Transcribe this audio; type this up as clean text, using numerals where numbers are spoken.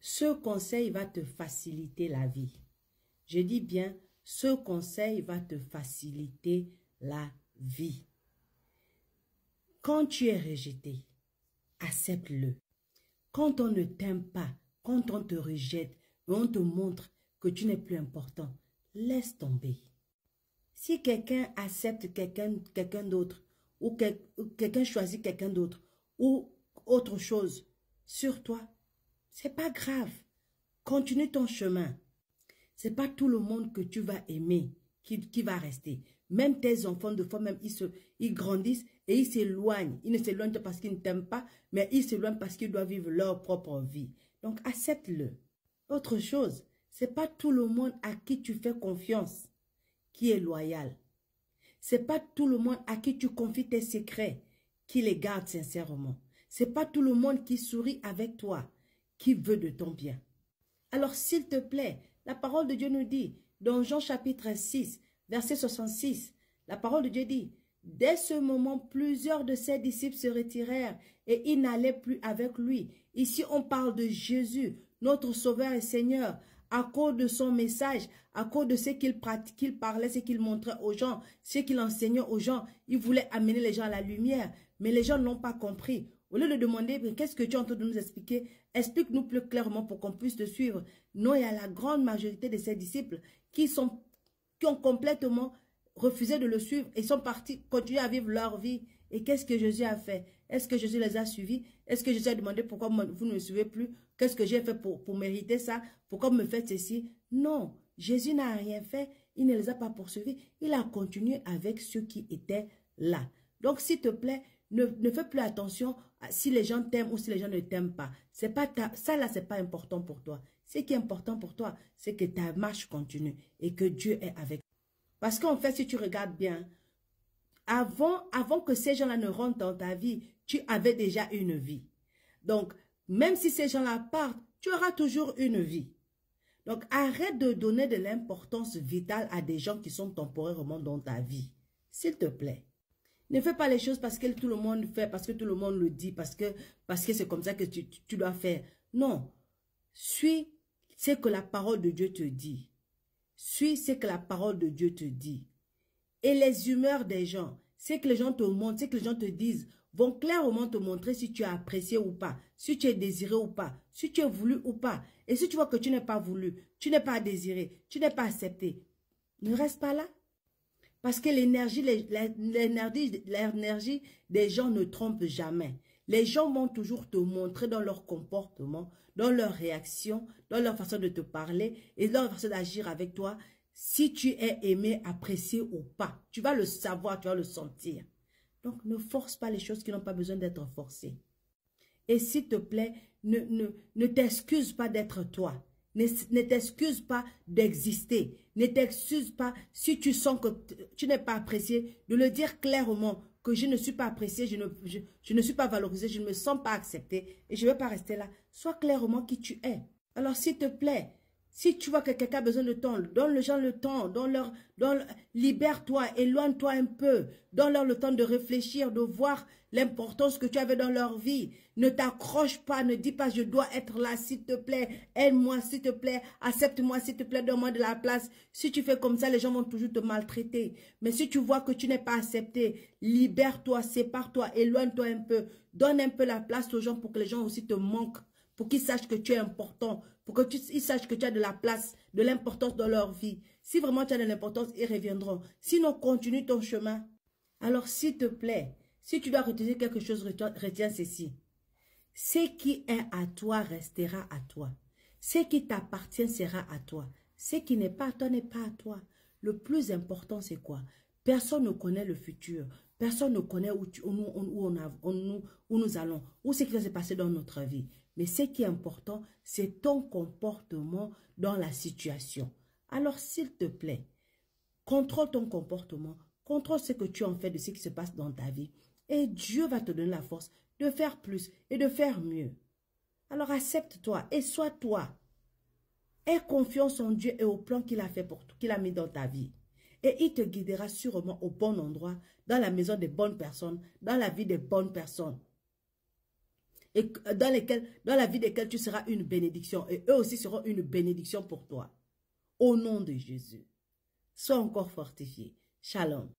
Ce conseil va te faciliter la vie. Je dis bien, ce conseil va te faciliter la vie. Quand tu es rejeté, accepte-le. Quand on ne t'aime pas, quand on te rejette, et on te montre que tu n'es plus important, laisse tomber. Si quelqu'un accepte quelqu'un d'autre, ou quelqu'un choisit quelqu'un d'autre, ou autre chose sur toi, c'est pas grave. Continue ton chemin. C'est pas tout le monde que tu vas aimer qui va rester. Même tes enfants, de fois même, ils grandissent et ils s'éloignent. Ils ne s'éloignent pas parce qu'ils ne t'aiment pas, mais ils s'éloignent parce qu'ils doivent vivre leur propre vie. Donc, accepte-le. Autre chose, c'est pas tout le monde à qui tu fais confiance qui est loyal. C'est pas tout le monde à qui tu confies tes secrets qui les garde sincèrement. C'est pas tout le monde qui sourit avec toi, qui veut de ton bien. Alors, s'il te plaît, la parole de Dieu nous dit, dans Jean chapitre 6, verset 66, la parole de Dieu dit, « Dès ce moment, plusieurs de ses disciples se retirèrent et ils n'allaient plus avec lui. » Ici, on parle de Jésus, notre Sauveur et Seigneur, à cause de son message, à cause de ce qu'il parlait, ce qu'il montrait aux gens, ce qu'il enseignait aux gens. Il voulait amener les gens à la lumière, mais les gens n'ont pas compris. Au lieu de demander, qu'est-ce que tu es en train de nous expliquer? Explique-nous plus clairement pour qu'on puisse te suivre. Non, il y a la grande majorité de ses disciples qui ont complètement refusé de le suivre et sont partis continuer à vivre leur vie. Et qu'est-ce que Jésus a fait? Est-ce que Jésus les a suivis? Est-ce que Jésus a demandé pourquoi vous ne me suivez plus? Qu'est-ce que j'ai fait pour mériter ça? Pourquoi vous me faites ceci? Non, Jésus n'a rien fait. Il ne les a pas poursuivis. Il a continué avec ceux qui étaient là. Donc, s'il te plaît, ne fais plus attention à si les gens t'aiment ou si les gens ne t'aiment pas. Ça là, c'est pas important pour toi. Ce qui est important pour toi, c'est que ta marche continue et que Dieu est avec toi. Parce qu'en fait, si tu regardes bien, avant que ces gens-là ne rentrent dans ta vie, tu avais déjà une vie. Donc, même si ces gens-là partent, tu auras toujours une vie. Donc, arrête de donner de l'importance vitale à des gens qui sont temporairement dans ta vie. S'il te plaît. Ne fais pas les choses parce que tout le monde fait, parce que tout le monde le dit, parce que c'est comme ça que tu dois faire. Non. Suis ce que la parole de Dieu te dit. Suis ce que la parole de Dieu te dit. Et les humeurs des gens, ce que les gens te montrent, ce que les gens te disent, vont clairement te montrer si tu es apprécié ou pas, si tu es désiré ou pas, si tu es voulu ou pas. Et si tu vois que tu n'es pas voulu, tu n'es pas désiré, tu n'es pas accepté, ne reste pas là. Parce que l'énergie des gens ne trompe jamais. Les gens vont toujours te montrer dans leur comportement, dans leur réaction, dans leur façon de te parler et dans leur façon d'agir avec toi, si tu es aimé, apprécié ou pas. Tu vas le savoir, tu vas le sentir. Donc, ne force pas les choses qui n'ont pas besoin d'être forcées. Et s'il te plaît, ne t'excuse pas d'être toi. Ne t'excuse pas d'exister. Ne t'excuse pas si tu sens que tu n'es pas apprécié, de le dire clairement que je ne suis pas apprécié, je ne suis pas valorisé, je ne me sens pas accepté et je ne vais pas rester là. Sois clairement qui tu es. Alors s'il te plaît, si tu vois que quelqu'un a besoin de temps, donne les gens le temps, libère-toi, éloigne-toi un peu, donne-leur le temps de réfléchir, de voir l'importance que tu avais dans leur vie. Ne t'accroche pas, ne dis pas je dois être là, s'il te plaît, aide-moi, s'il te plaît, accepte-moi, s'il te plaît, donne-moi de la place. Si tu fais comme ça, les gens vont toujours te maltraiter. Mais si tu vois que tu n'es pas accepté, libère-toi, sépare-toi, éloigne-toi un peu, donne un peu la place aux gens pour que les gens aussi te manquent. Pour qu'ils sachent que tu es important, pour qu'ils sachent que tu as de la place, de l'importance dans leur vie. Si vraiment tu as de l'importance, ils reviendront. Sinon, continue ton chemin. Alors, s'il te plaît, si tu dois retenir quelque chose, retiens ceci. Ce qui est à toi restera à toi. Ce qui t'appartient sera à toi. Ce qui n'est pas à toi n'est pas à toi. Le plus important, c'est quoi? Personne ne connaît le futur. Personne ne connaît où nous allons, où ce qui va se passer dans notre vie. Mais ce qui est important, c'est ton comportement dans la situation. Alors, s'il te plaît, contrôle ton comportement, contrôle ce que tu en fais de ce qui se passe dans ta vie. Et Dieu va te donner la force de faire plus et de faire mieux. Alors, accepte-toi et sois toi. Aie confiance en Dieu et au plan qu'il a fait pour toi, qu'il a mis dans ta vie. Et il te guidera sûrement au bon endroit, dans la maison des bonnes personnes, dans la vie des bonnes personnes. et dans la vie desquels tu seras une bénédiction et eux aussi seront une bénédiction pour toi. Au nom de Jésus, sois encore fortifié. Shalom.